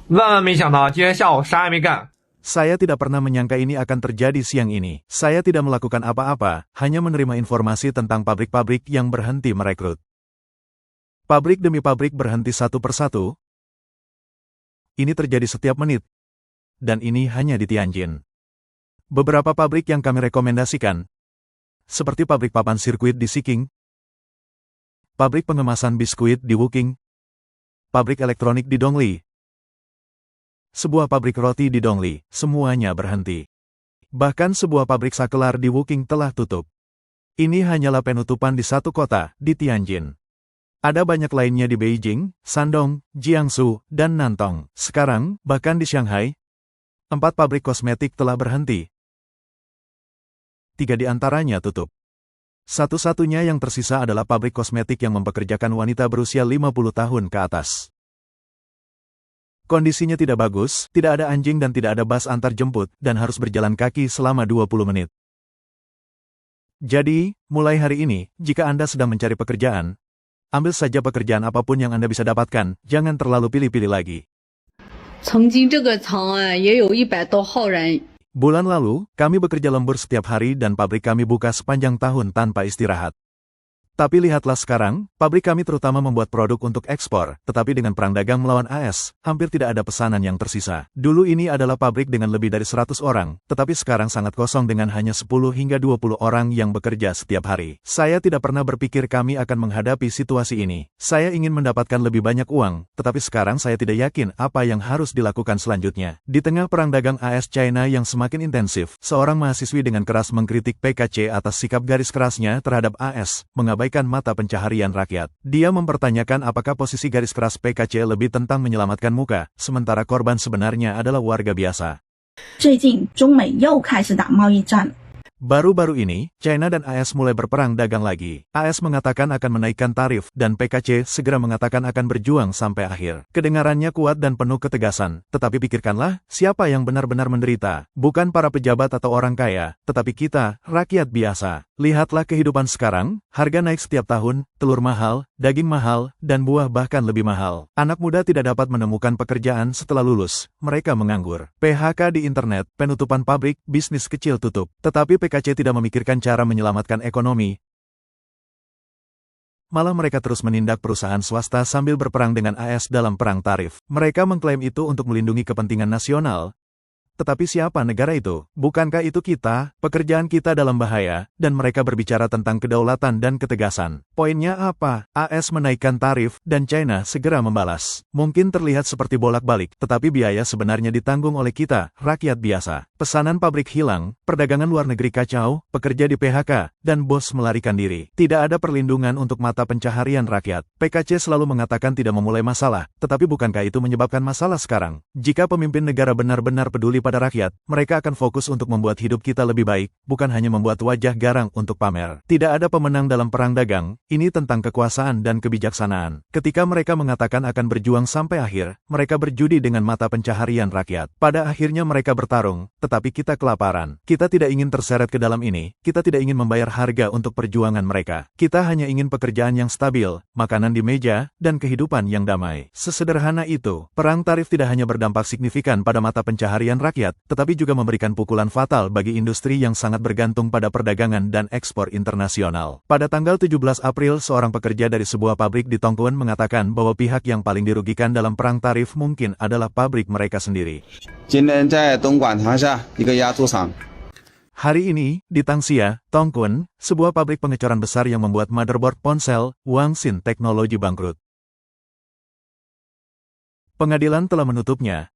万万没想到，今天下午啥也没干。Saya tidak pernah menyangka ini akan terjadi siang ini. Saya tidak melakukan apa-apa, hanya menerima informasi tentang pabrik-pabrik yang berhenti merekrut. Pabrik demi pabrik berhenti satu persatu. Ini terjadi setiap menit. Dan ini hanya di Tianjin. Beberapa pabrik yang kami rekomendasikan, seperti pabrik papan sirkuit di Siking, pabrik pengemasan biskuit di Wuking, pabrik elektronik di Dongli, sebuah pabrik roti di Dongli, semuanya berhenti. Bahkan sebuah pabrik sakelar di Wuking telah tutup. Ini hanyalah penutupan di satu kota, di Tianjin. Ada banyak lainnya di Beijing, Shandong, Jiangsu, dan Nantong. Sekarang, bahkan di Shanghai, 4 pabrik kosmetik telah berhenti. 3 di antaranya tutup. Satu-satunya yang tersisa adalah pabrik kosmetik yang mempekerjakan wanita berusia 50 tahun ke atas. Kondisinya tidak bagus, tidak ada anjing dan tidak ada bus antar jemput, dan harus berjalan kaki selama 20 menit. Jadi, mulai hari ini, jika Anda sedang mencari pekerjaan, ambil saja pekerjaan apapun yang Anda bisa dapatkan, jangan terlalu pilih-pilih lagi. 曾经这个厂也有100多号人。 Bulan lalu, kami bekerja lembur setiap hari dan pabrik kami buka sepanjang tahun tanpa istirahat. Tapi lihatlah sekarang, pabrik kami terutama membuat produk untuk ekspor, tetapi dengan perang dagang melawan AS, hampir tidak ada pesanan yang tersisa. Dulu ini adalah pabrik dengan lebih dari 100 orang, tetapi sekarang sangat kosong dengan hanya 10 hingga 20 orang yang bekerja setiap hari. Saya tidak pernah berpikir kami akan menghadapi situasi ini. Saya ingin mendapatkan lebih banyak uang, tetapi sekarang saya tidak yakin apa yang harus dilakukan selanjutnya. Di tengah perang dagang AS-China yang semakin intensif, seorang mahasiswi dengan keras mengkritik PKC atas sikap garis kerasnya terhadap AS, mengabaikan mata pencaharian rakyat. Dia mempertanyakan apakah posisi garis keras PKC lebih tentang menyelamatkan muka, sementara korban sebenarnya adalah warga biasa. 最近，中美又开始打贸易战。 Baru-baru ini, China dan AS mulai berperang dagang lagi. AS mengatakan akan menaikkan tarif, dan PKC segera mengatakan akan berjuang sampai akhir. Kedengarannya kuat dan penuh ketegasan, tetapi pikirkanlah, siapa yang benar-benar menderita? Bukan para pejabat atau orang kaya, tetapi kita, rakyat biasa. Lihatlah kehidupan sekarang, harga naik setiap tahun, telur mahal, daging mahal, dan buah bahkan lebih mahal. Anak muda tidak dapat menemukan pekerjaan setelah lulus, mereka menganggur. PHK di internet, penutupan pabrik, bisnis kecil tutup. Tetapi PKC tidak memikirkan cara menyelamatkan ekonomi. Malah mereka terus menindak perusahaan swasta sambil berperang dengan AS dalam perang tarif. Mereka mengklaim itu untuk melindungi kepentingan nasional. Tetapi siapa negara itu? Bukankah itu kita? Pekerjaan kita dalam bahaya, dan mereka berbicara tentang kedaulatan dan ketegasan. Poinnya apa? AS menaikkan tarif, dan China segera membalas. Mungkin terlihat seperti bolak-balik, tetapi biaya sebenarnya ditanggung oleh kita, rakyat biasa. Pesanan pabrik hilang, perdagangan luar negeri kacau, pekerja di PHK, dan bos melarikan diri. Tidak ada perlindungan untuk mata pencaharian rakyat. PKC selalu mengatakan tidak memulai masalah, tetapi bukankah itu menyebabkan masalah sekarang? Jika pemimpin negara benar-benar peduli pada rakyat, mereka akan fokus untuk membuat hidup kita lebih baik, bukan hanya membuat wajah garang untuk pamer. Tidak ada pemenang dalam perang dagang, ini tentang kekuasaan dan kebijaksanaan. Ketika mereka mengatakan akan berjuang sampai akhir, mereka berjudi dengan mata pencaharian rakyat. Pada akhirnya mereka bertarung, tetapi kita kelaparan. Kita tidak ingin terseret ke dalam ini, kita tidak ingin membayar harga untuk perjuangan mereka. Kita hanya ingin pekerjaan yang stabil, makanan di meja, dan kehidupan yang damai. Sesederhana itu, perang tarif tidak hanya berdampak signifikan pada mata pencaharian rakyat, tetapi juga memberikan pukulan fatal bagi industri yang sangat bergantung pada perdagangan dan ekspor internasional. Pada tanggal 17 April, seorang pekerja dari sebuah pabrik di Tongkuan mengatakan bahwa pihak yang paling dirugikan dalam perang tarif mungkin adalah pabrik mereka sendiri. Hari ini, di Tangxia, Tongkuan, sebuah pabrik pengecoran besar yang membuat motherboard ponsel, Wangxin Technology bangkrut. Pengadilan telah menutupnya,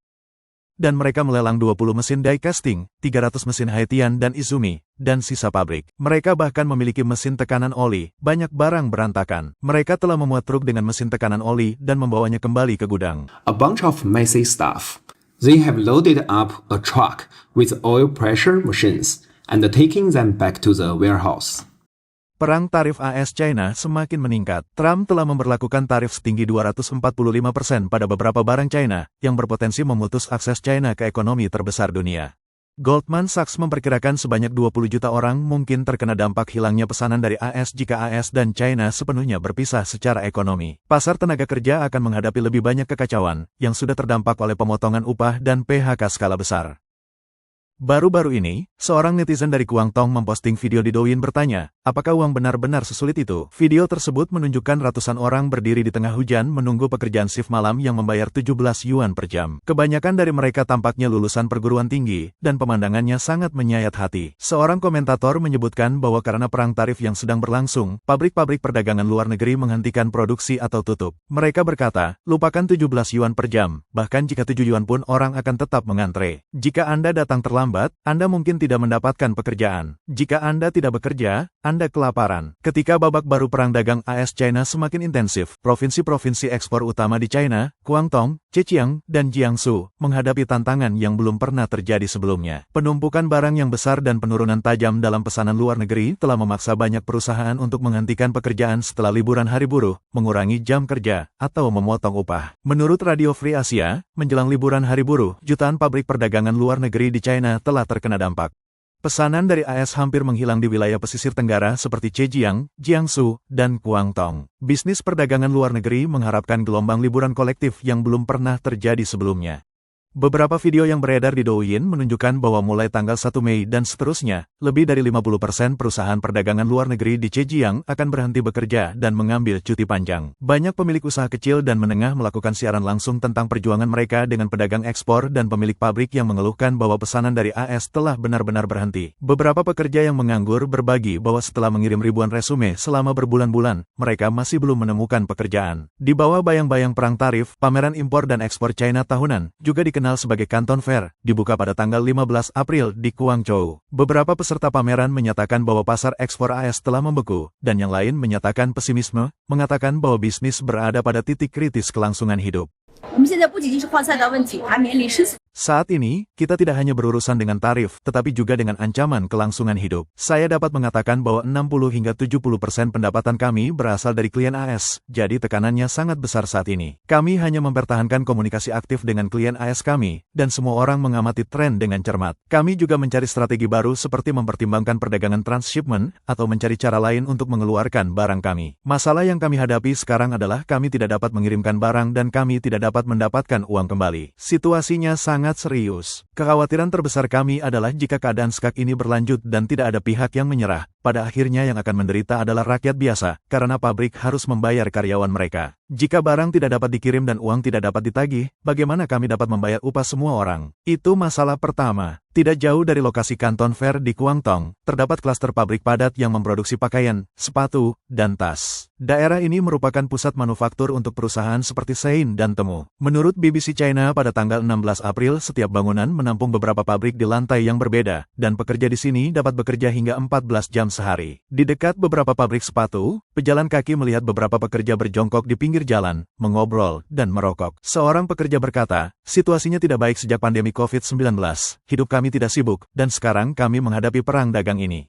dan mereka melelang 20 mesin die casting, 300 mesin Haitian dan Izumi, dan sisa pabrik. Mereka bahkan memiliki mesin tekanan oli, banyak barang berantakan. Mereka telah memuat truk dengan mesin tekanan oli dan membawanya kembali ke gudang. A bunch of messy stuff. They have loaded up a truck with oil pressure machines and taking them back to the warehouse. Perang tarif AS-China semakin meningkat. Trump telah memberlakukan tarif setinggi 245% pada beberapa barang China, yang berpotensi memutus akses China ke ekonomi terbesar dunia. Goldman Sachs memperkirakan sebanyak 20 juta orang mungkin terkena dampak hilangnya pesanan dari AS jika AS dan China sepenuhnya berpisah secara ekonomi. Pasar tenaga kerja akan menghadapi lebih banyak kekacauan yang sudah terdampak oleh pemotongan upah dan PHK skala besar. Baru-baru ini, seorang netizen dari Guangdong memposting video di Douyin bertanya, apakah uang benar-benar sesulit itu? Video tersebut menunjukkan ratusan orang berdiri di tengah hujan menunggu pekerjaan shift malam yang membayar 17 yuan per jam. Kebanyakan dari mereka tampaknya lulusan perguruan tinggi, dan pemandangannya sangat menyayat hati. Seorang komentator menyebutkan bahwa karena perang tarif yang sedang berlangsung, pabrik-pabrik perdagangan luar negeri menghentikan produksi atau tutup. Mereka berkata, lupakan 17 yuan per jam, bahkan jika 7 yuan pun orang akan tetap mengantre. Jika Anda datang terlambat, Anda mungkin tidak mendapatkan pekerjaan. Jika Anda tidak bekerja, Anda kelaparan. Ketika babak baru perang dagang AS-China semakin intensif, provinsi-provinsi ekspor utama di China, Guangdong, Zhejiang, dan Jiangsu, menghadapi tantangan yang belum pernah terjadi sebelumnya. Penumpukan barang yang besar dan penurunan tajam dalam pesanan luar negeri telah memaksa banyak perusahaan untuk menghentikan pekerjaan setelah liburan hari buruh, mengurangi jam kerja, atau memotong upah. Menurut Radio Free Asia, menjelang liburan hari buruh, jutaan pabrik perdagangan luar negeri di China telah terkena dampak. Pesanan dari AS hampir menghilang di wilayah pesisir tenggara seperti Zhejiang, Jiangsu, dan Guangdong. Bisnis perdagangan luar negeri mengharapkan gelombang liburan kolektif yang belum pernah terjadi sebelumnya. Beberapa video yang beredar di Douyin menunjukkan bahwa mulai tanggal 1 Mei dan seterusnya, lebih dari 50% perusahaan perdagangan luar negeri di Zhejiang akan berhenti bekerja dan mengambil cuti panjang. Banyak pemilik usaha kecil dan menengah melakukan siaran langsung tentang perjuangan mereka dengan pedagang ekspor dan pemilik pabrik yang mengeluhkan bahwa pesanan dari AS telah benar-benar berhenti. Beberapa pekerja yang menganggur berbagi bahwa setelah mengirim ribuan resume selama berbulan-bulan, mereka masih belum menemukan pekerjaan. Di bawah bayang-bayang perang tarif, pameran impor dan ekspor China tahunan juga dikenal sebagai Canton Fair, dibuka pada tanggal 15 April di Guangzhou. Beberapa peserta pameran menyatakan bahwa pasar ekspor AS telah membeku, dan yang lain menyatakan pesimisme, mengatakan bahwa bisnis berada pada titik kritis kelangsungan hidup. Saat ini, kita tidak hanya berurusan dengan tarif, tetapi juga dengan ancaman kelangsungan hidup. Saya dapat mengatakan bahwa 60 hingga 70% pendapatan kami berasal dari klien AS, jadi tekanannya sangat besar saat ini. Kami hanya mempertahankan komunikasi aktif dengan klien AS kami, dan semua orang mengamati tren dengan cermat. Kami juga mencari strategi baru seperti mempertimbangkan perdagangan transshipment, atau mencari cara lain untuk mengeluarkan barang kami. Masalah yang kami hadapi sekarang adalah kami tidak dapat mengirimkan barang dan kami tidak dapat mendapatkan uang kembali. Situasinya sangat serius. Kekhawatiran terbesar kami adalah jika keadaan skak ini berlanjut dan tidak ada pihak yang menyerah, pada akhirnya yang akan menderita adalah rakyat biasa, karena pabrik harus membayar karyawan mereka. Jika barang tidak dapat dikirim dan uang tidak dapat ditagih, bagaimana kami dapat membayar upah semua orang? Itu masalah pertama. Tidak jauh dari lokasi Canton Fair di Guangdong, terdapat klaster pabrik padat yang memproduksi pakaian, sepatu, dan tas. Daerah ini merupakan pusat manufaktur untuk perusahaan seperti Shein dan Temu. Menurut BBC China pada tanggal 16 April, setiap bangunan menampung beberapa pabrik di lantai yang berbeda, dan pekerja di sini dapat bekerja hingga 14 jam sehari. Di dekat beberapa pabrik sepatu, pejalan kaki melihat beberapa pekerja berjongkok di pinggir jalan, mengobrol, dan merokok. Seorang pekerja berkata, situasinya tidak baik sejak pandemi COVID-19. Hidup kami tidak sibuk, dan sekarang kami menghadapi perang dagang ini.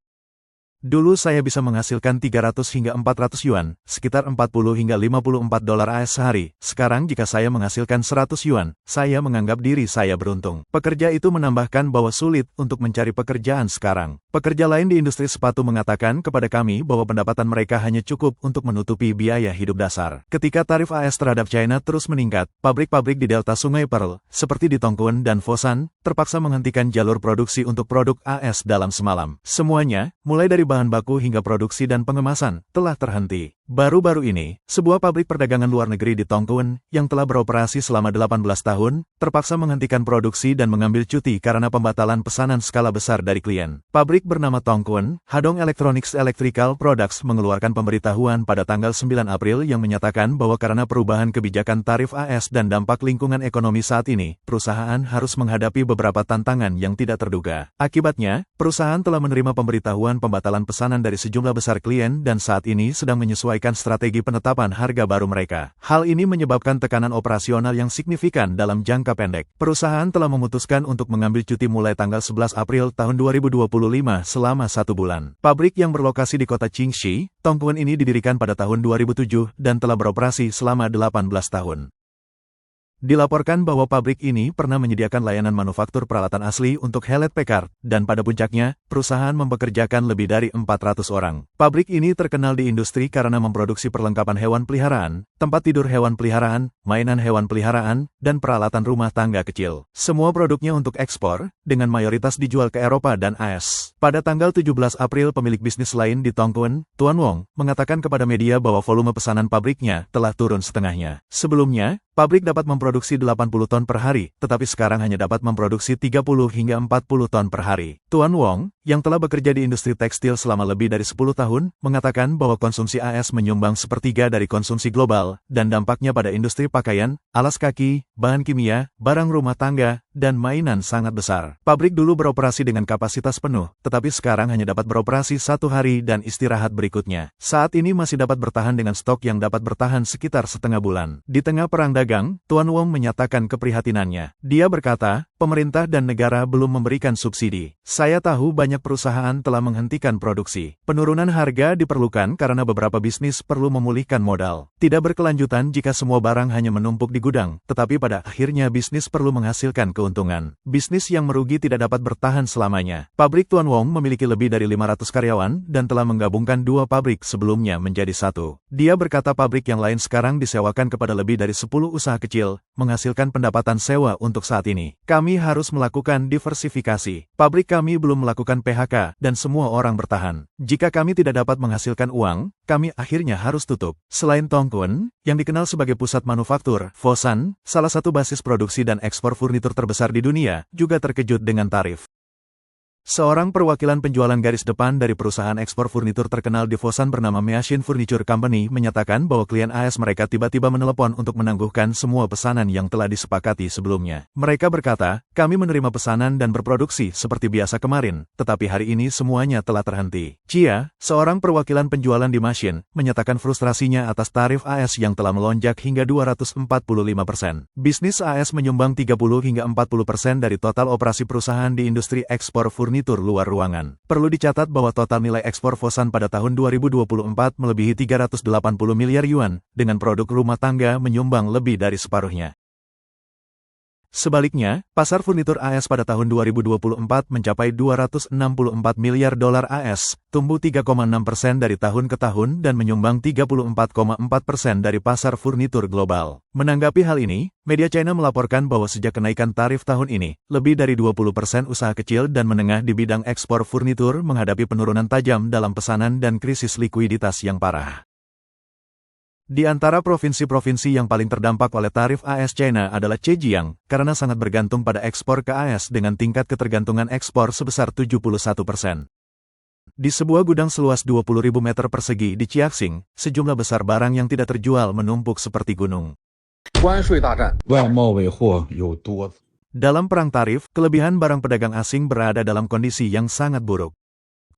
Dulu saya bisa menghasilkan 300 hingga 400 yuan, sekitar 40 hingga 54 dolar AS sehari. Sekarang jika saya menghasilkan 100 yuan, saya menganggap diri saya beruntung. Pekerja itu menambahkan bahwa sulit untuk mencari pekerjaan sekarang. Pekerja lain di industri sepatu mengatakan kepada kami bahwa pendapatan mereka hanya cukup untuk menutupi biaya hidup dasar. Ketika tarif AS terhadap China terus meningkat, pabrik-pabrik di delta Sungai Pearl, seperti di Dongguan dan Foshan, terpaksa menghentikan jalur produksi untuk produk AS dalam semalam. Semuanya, mulai dari bahan baku hingga produksi dan pengemasan, telah terhenti. Baru-baru ini, sebuah pabrik perdagangan luar negeri di Dongguan, yang telah beroperasi selama 18 tahun, terpaksa menghentikan produksi dan mengambil cuti karena pembatalan pesanan skala besar dari klien. Pabrik bernama Dongguan, Hadong Electronics Electrical Products mengeluarkan pemberitahuan pada tanggal 9 April yang menyatakan bahwa karena perubahan kebijakan tarif AS dan dampak lingkungan ekonomi saat ini, perusahaan harus menghadapi beberapa tantangan yang tidak terduga. Akibatnya, perusahaan telah menerima pemberitahuan pembatalan pesanan dari sejumlah besar klien dan saat ini sedang menyesuaikan strategi penetapan harga baru mereka. Hal ini menyebabkan tekanan operasional yang signifikan dalam jangka pendek. Perusahaan telah memutuskan untuk mengambil cuti mulai tanggal 11 April tahun 2025 selama 1 bulan. Pabrik yang berlokasi di kota Qingxi, Dongguan ini didirikan pada tahun 2007 dan telah beroperasi selama 18 tahun. Dilaporkan bahwa pabrik ini pernah menyediakan layanan manufaktur peralatan asli untuk Hewlett Packard, dan pada puncaknya, perusahaan mempekerjakan lebih dari 400 orang. Pabrik ini terkenal di industri karena memproduksi perlengkapan hewan peliharaan, tempat tidur hewan peliharaan, mainan hewan peliharaan, dan peralatan rumah tangga kecil. Semua produknya untuk ekspor, dengan mayoritas dijual ke Eropa dan AS. Pada tanggal 17 April pemilik bisnis lain di Tongkuen, Tuan Wong, mengatakan kepada media bahwa volume pesanan pabriknya telah turun setengahnya. Sebelumnya, pabrik dapat memproduksi 80 ton per hari, tetapi sekarang hanya dapat memproduksi 30 hingga 40 ton per hari. Tuan Wong, yang telah bekerja di industri tekstil selama lebih dari 10 tahun, mengatakan bahwa konsumsi AS menyumbang sepertiga dari konsumsi global, dan dampaknya pada industri pakaian, alas kaki, bahan kimia, barang rumah tangga, dan mainan sangat besar. Pabrik dulu beroperasi dengan kapasitas penuh, tetapi sekarang hanya dapat beroperasi 1 hari dan istirahat berikutnya. Saat ini masih dapat bertahan dengan stok yang dapat bertahan sekitar setengah bulan. Di tengah perang dagang, Tuan Wong menyatakan keprihatinannya. Dia berkata, pemerintah dan negara belum memberikan subsidi. Saya tahu banyak perusahaan telah menghentikan produksi. Penurunan harga diperlukan karena beberapa bisnis perlu memulihkan modal. Tidak berkelanjutan jika semua barang hanya menumpuk di gudang, tetapi pada akhirnya bisnis perlu menghasilkan keuntungan. Bisnis yang merugi tidak dapat bertahan selamanya. Pabrik Tuan Wong memiliki lebih dari 500 karyawan dan telah menggabungkan 2 pabrik sebelumnya menjadi 1. Dia berkata pabrik yang lain sekarang disewakan kepada lebih dari 10 usaha kecil, menghasilkan pendapatan sewa untuk saat ini. Kami harus melakukan diversifikasi. Pabrik kami belum melakukan PHK dan semua orang bertahan. Jika kami tidak dapat menghasilkan uang, kami akhirnya harus tutup. Selain Tongkuen, yang dikenal sebagai pusat manufaktur, Fosun, salah satu basis produksi dan ekspor furnitur terbesar di dunia, juga terkejut dengan tarif. Seorang perwakilan penjualan garis depan dari perusahaan ekspor furnitur terkenal di Fosun bernama Meashin Furniture Company menyatakan bahwa klien AS mereka tiba-tiba menelepon untuk menangguhkan semua pesanan yang telah disepakati sebelumnya. Mereka berkata, kami menerima pesanan dan berproduksi seperti biasa kemarin, tetapi hari ini semuanya telah terhenti. Chia, seorang perwakilan penjualan di Meashin, menyatakan frustrasinya atas tarif AS yang telah melonjak hingga 245%. Bisnis AS menyumbang 30 hingga 40% dari total operasi perusahaan di industri ekspor furnitur luar ruangan. Perlu dicatat bahwa total nilai ekspor Fosun pada tahun 2024 melebihi 380 miliar yuan, dengan produk rumah tangga menyumbang lebih dari separuhnya. Sebaliknya, pasar furnitur AS pada tahun 2024 mencapai 264 miliar dolar AS, tumbuh 3,6% dari tahun ke tahun dan menyumbang 34,4% dari pasar furnitur global. Menanggapi hal ini, media China melaporkan bahwa sejak kenaikan tarif tahun ini, lebih dari 20% usaha kecil dan menengah di bidang ekspor furnitur menghadapi penurunan tajam dalam pesanan dan krisis likuiditas yang parah. Di antara provinsi-provinsi yang paling terdampak oleh tarif AS China adalah Zhejiang, karena sangat bergantung pada ekspor ke AS dengan tingkat ketergantungan ekspor sebesar 71%. Di sebuah gudang seluas 20.000 meter persegi di Jiaxing, sejumlah besar barang yang tidak terjual menumpuk seperti gunung. Dalam perang tarif, kelebihan barang pedagang asing berada dalam kondisi yang sangat buruk.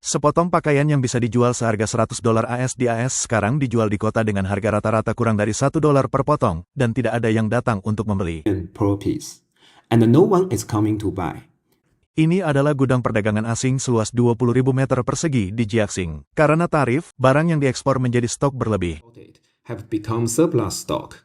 Sepotong pakaian yang bisa dijual seharga $100 AS di AS sekarang dijual di kota dengan harga rata-rata kurang dari $1 per potong, dan tidak ada yang datang untuk membeli. Per piece, and no one is coming to buy. Ini adalah gudang perdagangan asing seluas 20.000 meter persegi di Jiaxing. Karena tarif, barang yang diekspor menjadi stok berlebih. Have become surplus stock.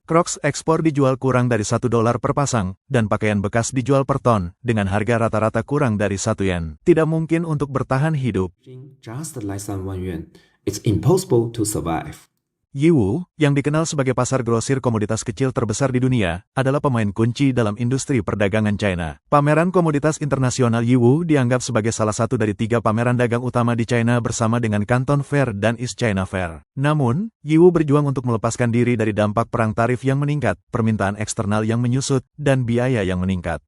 Crocs ekspor dijual kurang dari $1 per pasang, dan pakaian bekas dijual per ton, dengan harga rata-rata kurang dari 1 yen. Tidak mungkin untuk bertahan hidup. Just less than 1 yuan. It's impossible to survive. Yiwu, yang dikenal sebagai pasar grosir komoditas kecil terbesar di dunia, adalah pemain kunci dalam industri perdagangan China. Pameran komoditas internasional Yiwu dianggap sebagai salah satu dari 3 pameran dagang utama di China bersama dengan Canton Fair dan East China Fair. Namun, Yiwu berjuang untuk melepaskan diri dari dampak perang tarif yang meningkat, permintaan eksternal yang menyusut, dan biaya yang meningkat.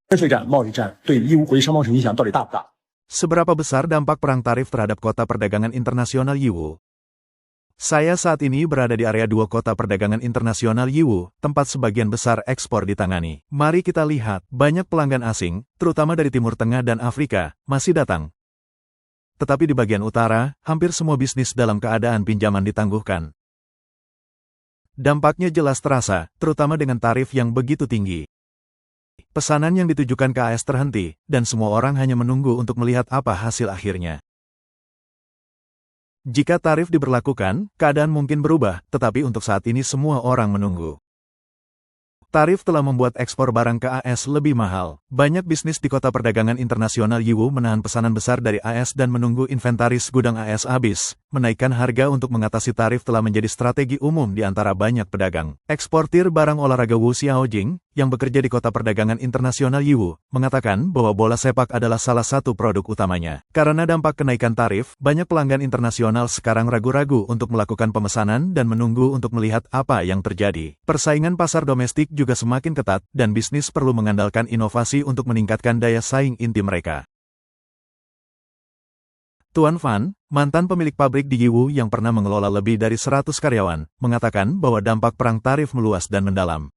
Seberapa besar dampak perang tarif terhadap kota perdagangan internasional Yiwu? Saya saat ini berada di area 2 kota perdagangan internasional Yiwu, tempat sebagian besar ekspor ditangani. Mari kita lihat, banyak pelanggan asing, terutama dari Timur Tengah dan Afrika, masih datang. Tetapi di bagian utara, hampir semua bisnis dalam keadaan pinjaman ditangguhkan. Dampaknya jelas terasa, terutama dengan tarif yang begitu tinggi. Pesanan yang ditujukan ke AS terhenti, dan semua orang hanya menunggu untuk melihat apa hasil akhirnya. Jika tarif diberlakukan, keadaan mungkin berubah, tetapi untuk saat ini semua orang menunggu. Tarif telah membuat ekspor barang ke AS lebih mahal. Banyak bisnis di kota perdagangan internasional Yiwu menahan pesanan besar dari AS dan menunggu inventaris gudang AS habis. Menaikkan harga untuk mengatasi tarif telah menjadi strategi umum di antara banyak pedagang. Eksportir barang olahraga Wu Xiaojing, yang bekerja di kota perdagangan internasional Yiwu, mengatakan bahwa bola sepak adalah salah satu produk utamanya. Karena dampak kenaikan tarif, banyak pelanggan internasional sekarang ragu-ragu untuk melakukan pemesanan dan menunggu untuk melihat apa yang terjadi. Persaingan pasar domestik juga semakin ketat, dan bisnis perlu mengandalkan inovasi untuk meningkatkan daya saing inti mereka. Tuan Fan, mantan pemilik pabrik di Yiwu yang pernah mengelola lebih dari 100 karyawan, mengatakan bahwa dampak perang tarif meluas dan mendalam.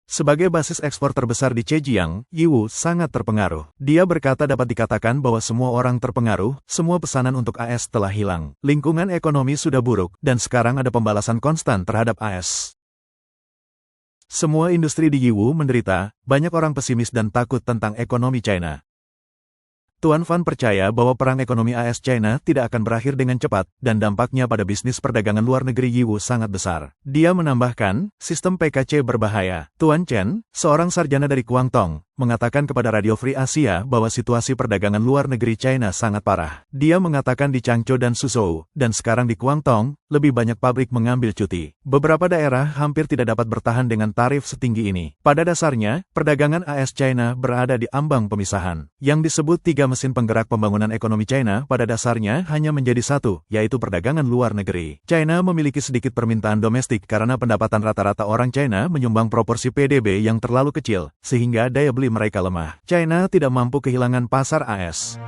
Sebagai basis ekspor terbesar di Zhejiang, Yiwu sangat terpengaruh. Dia berkata dapat dikatakan bahwa semua orang terpengaruh, semua pesanan untuk AS telah hilang. Lingkungan ekonomi sudah buruk, dan sekarang ada pembalasan konstan terhadap AS. Semua industri di Yiwu menderita, banyak orang pesimis dan takut tentang ekonomi China. Tuan Fan percaya bahwa perang ekonomi AS-China tidak akan berakhir dengan cepat, dan dampaknya pada bisnis perdagangan luar negeri Yiwu sangat besar. Dia menambahkan, sistem PKC berbahaya. Tuan Chen, seorang sarjana dari Guangdong, mengatakan kepada Radio Free Asia bahwa situasi perdagangan luar negeri China sangat parah. Dia mengatakan di Changzhou dan Suzhou, dan sekarang di Guangdong, lebih banyak pabrik mengambil cuti. Beberapa daerah hampir tidak dapat bertahan dengan tarif setinggi ini. Pada dasarnya, perdagangan AS-China berada di ambang pemisahan. Yang disebut tiga mesin penggerak pembangunan ekonomi China pada dasarnya hanya menjadi satu, yaitu perdagangan luar negeri. China memiliki sedikit permintaan domestik karena pendapatan rata-rata orang China menyumbang proporsi PDB yang terlalu kecil, sehingga daya beli mereka lemah. China tidak mampu kehilangan pasar AS.